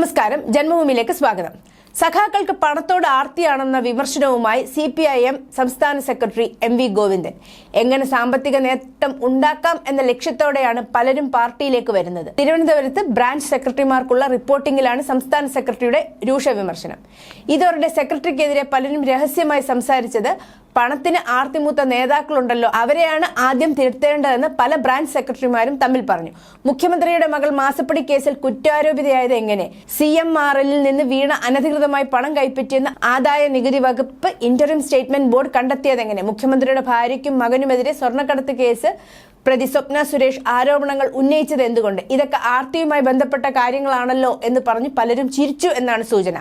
നമസ്കാരം, ജന്മഭൂമിയിലേക്ക് സ്വാഗതം. സഖാക്കൾക്ക് പണത്തോട് ആർത്തിയാണെന്ന വിമർശനവുമായി CPIM സംസ്ഥാന സെക്രട്ടറി MV ഗോവിന്ദൻ. എങ്ങനെ സാമ്പത്തിക നേട്ടം ഉണ്ടാക്കാം എന്ന ലക്ഷ്യത്തോടെയാണ് പലരും പാർട്ടിയിലേക്ക് വരുന്നത്. തിരുവനന്തപുരത്ത് ബ്രാഞ്ച് സെക്രട്ടറിമാർക്കുള്ള റിപ്പോർട്ടിംഗിലാണ് സംസ്ഥാന സെക്രട്ടറിയുടെ രൂക്ഷ വിമർശനം. ഇതോടെ സെക്രട്ടറിക്കെതിരെ പലരും രഹസ്യമായി സംസാരിച്ചത് പണത്തിന് ആർത്തിമൂത്ത നേതാക്കളുണ്ടല്ലോ, അവരെയാണ് ആദ്യം തിരുത്തേണ്ടതെന്ന് പല ബ്രാഞ്ച് സെക്രട്ടറിമാരും തമ്മിൽ പറഞ്ഞു. മുഖ്യമന്ത്രിയുടെ മകൾ മാസപ്പടി കേസിൽ കുറ്റാരോപിതയായത് എങ്ങനെ? CMRL നിന്ന് വീണ അനധികൃതമായി പണം കൈപ്പറ്റിയെന്ന് ആദായ നികുതി വകുപ്പ് ഇന്ററിം സ്റ്റേറ്റ്മെന്റ് ബോർഡ് കണ്ടെത്തിയതെങ്ങനെ? മുഖ്യമന്ത്രിയുടെ ഭാര്യയ്ക്കും മകനുമെതിരെ സ്വർണ്ണക്കടത്ത് കേസ് പ്രതി സ്വപ്ന സുരേഷ് ആരോപണങ്ങൾ ഉന്നയിച്ചത് എന്തുകൊണ്ട്? ഇതൊക്കെ ആർത്തിയുമായി ബന്ധപ്പെട്ട കാര്യങ്ങളാണല്ലോ എന്ന് പറഞ്ഞ് പലരും ചിരിച്ചു എന്നാണ് സൂചന.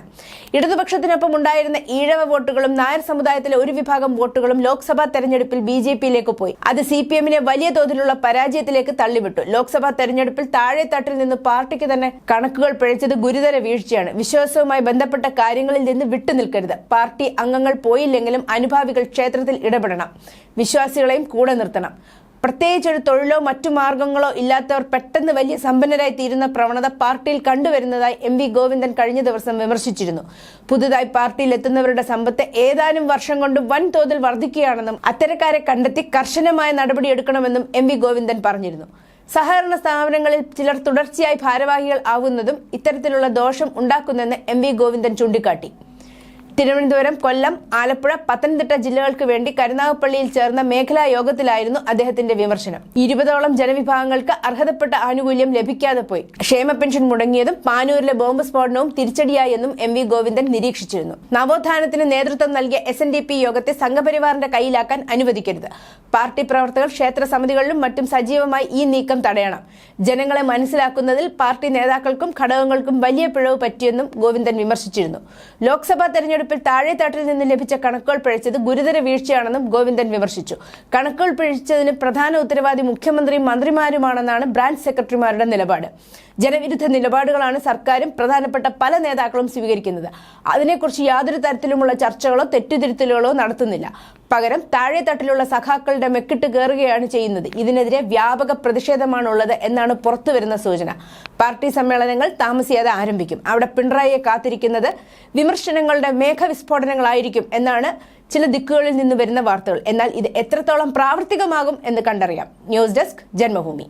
ഇടതുപക്ഷത്തിനൊപ്പം ഉണ്ടായിരുന്ന ഈഴവ വോട്ടുകളും നായർ സമുദായത്തിലെ ഒരു വിഭാഗം വോട്ടുകളും ലോക്സഭാ തെരഞ്ഞെടുപ്പിൽ BJPയിലേക്ക് പോയി. അത് CPMനെ വലിയ തോതിലുള്ള പരാജയത്തിലേക്ക് തള്ളിവിട്ടു. ലോക്സഭാ തെരഞ്ഞെടുപ്പിൽ താഴെത്തട്ടിൽ നിന്ന് പാർട്ടിക്ക് തന്നെ കണക്കുകൾ പിഴച്ചത് ഗുരുതര വീഴ്ചയാണ്. വിശ്വാസവുമായി ബന്ധപ്പെട്ട കാര്യങ്ങളിൽ നിന്ന് വിട്ടുനിൽക്കരുത്. പാർട്ടി അംഗങ്ങൾ പോയില്ലെങ്കിലും അനുഭാവികൾ ക്ഷേത്രത്തിൽ ഇടപെടണം. വിശ്വാസികളെയും കൂടെ നിർത്തണം. പ്രത്യേകിച്ച് ഒരു തൊഴിലോ മറ്റു മാർഗങ്ങളോ ഇല്ലാത്തവർ പെട്ടെന്ന് വലിയ സമ്പന്നരായി തീരുന്ന പ്രവണത പാർട്ടിയിൽ കണ്ടുവരുന്നതായി MV ഗോവിന്ദൻ കഴിഞ്ഞ ദിവസം വിമർശിച്ചിരുന്നു. പുതുതായി പാർട്ടിയിൽ എത്തുന്നവരുടെ സമ്പത്ത് ഏതാനും വർഷം കൊണ്ട് വൻതോതിൽ വർദ്ധിക്കുകയാണെന്നും അത്തരക്കാരെ കണ്ടെത്തി കർശനമായ നടപടിയെടുക്കണമെന്നും MV ഗോവിന്ദൻ പറഞ്ഞിരുന്നു. സഹകരണ സ്ഥാപനങ്ങളിൽ ചിലർ തുടർച്ചയായി ഭാരവാഹികൾ ആവുന്നതും ഇത്തരത്തിലുള്ള ദോഷം ഉണ്ടാക്കുന്നെന്ന് MV ഗോവിന്ദൻ ചൂണ്ടിക്കാട്ടി. തിരുവനന്തപുരം, കൊല്ലം, ആലപ്പുഴ, പത്തനംതിട്ട ജില്ലകൾക്ക് വേണ്ടി കരുനാഗപ്പള്ളിയിൽ ചേർന്ന മേഖലാ യോഗത്തിലായിരുന്നു അദ്ദേഹത്തിന്റെ വിമർശനം. 20ഓളം ജനവിഭാഗങ്ങൾക്ക് അർഹതപ്പെട്ട ആനുകൂല്യം ലഭിക്കാതെ പോയി. ക്ഷേമ പെൻഷൻ മുടങ്ങിയതും പാനൂരിലെ ബോംബ് സ്ഫോടനവും തിരിച്ചടിയായെന്നും MV ഗോവിന്ദൻ നിരീക്ഷിച്ചിരുന്നു. നവോത്ഥാനത്തിന് നേതൃത്വം നൽകിയ SNDP യോഗത്തെ സംഘപരിവാറിന്റെ കയ്യിലാക്കാൻ അനുവദിക്കരുത്. പാർട്ടി പ്രവർത്തകർ ക്ഷേത്ര സമിതികളിലും മറ്റും സജീവമായി ഈ നീക്കം തടയണം. ജനങ്ങളെ മനസ്സിലാക്കുന്നതിൽ പാർട്ടി നേതാക്കൾക്കും ഘടകങ്ങൾക്കും വലിയ പിഴവ് പറ്റിയെന്നും ഗോവിന്ദൻ വിമർശിച്ചിരുന്നു. ലോക്സഭാ തെരഞ്ഞെടുപ്പിൽ താഴെത്തട്ടിൽ നിന്ന് ലഭിച്ച കണക്കുകൾ പിഴച്ചത് ഗുരുതര വീഴ്ചയാണെന്നും ഗോവിന്ദൻ വിമർശിച്ചു. കണക്കുകൾ പിഴച്ചതിന് പ്രധാന ഉത്തരവാദി മുഖ്യമന്ത്രിയും മന്ത്രിമാരുമാണെന്നാണ് ബ്രാഞ്ച് സെക്രട്ടറിമാരുടെ നിലപാട്. ജനവിരുദ്ധ നിലപാടുകളാണ് സർക്കാരും പ്രധാനപ്പെട്ട പല നേതാക്കളും സ്വീകരിക്കുന്നത്. അതിനെക്കുറിച്ച് യാതൊരു തരത്തിലുമുള്ള ചർച്ചകളോ തെറ്റുതിരുത്തലുകളോ നടത്തുന്നില്ല. പകരം താഴെത്തട്ടിലുള്ള സഖാക്കളുടെ മെക്കിട്ട് കയറുകയാണ് ചെയ്യുന്നത്. ഇതിനെതിരെ വ്യാപക പ്രതിഷേധമാണുള്ളത് എന്നാണ് പുറത്തുവരുന്ന സൂചന. പാർട്ടി സമ്മേളനങ്ങൾ താമസിയാതെ ആരംഭിക്കും. അവിടെ പിണറായിയെ കാത്തിരിക്കുന്നത് വിമർശനങ്ങളുടെ മേഘവിസ്ഫോടനങ്ങളായിരിക്കും എന്നാണ് ചില ദിക്കുകളിൽ നിന്ന് വരുന്ന വാർത്തകൾ. എന്നാൽ ഇത് എത്രത്തോളം പ്രാവർത്തികമാകും എന്ന് കണ്ടറിയാം. News desk, Janmabhumi.